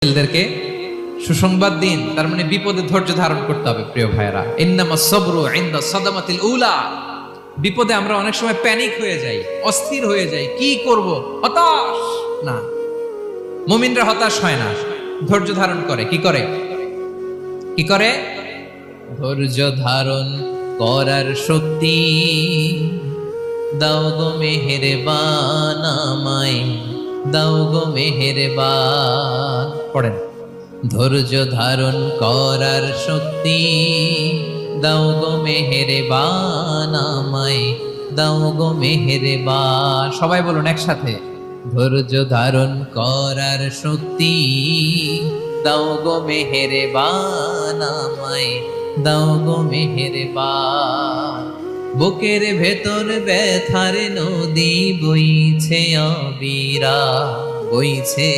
ছেলেদেরকে সুসংবাদ দিন, তার মানে বিপদে ধৈর্য ধারণ করতে হবে। প্রিয় ভাইয়েরা, ইন্নামাস সাবরু ইনদা সাদামাতিল উলা। বিপদে আমরা অনেক সময় প্যানিক হয়ে যাই, অস্থির হয়ে যাই, কি করব, হতাশ। না, মুমিনরা হতাশ হয় না, ধৈর্য ধারণ করে। কি করে? কি করে? ধৈর্য ধারণ করার শক্তি দাও গো মেহেরবান আমায়, দাও গো মেহেরবান। পড়েন, ধৈর্য ধারণ করার শক্তি দাও গো মেহেরবান আমায়, দাও গো মেহেরবান। সবাই বলুন একসাথে, ধৈর্য ধারণ করার শক্তি দাও গো মেহেরবান আমায়, দাও গো মেহেরবান। বুকের ভেতর ব্যথার নদী বইছে অবিরা, বইছে।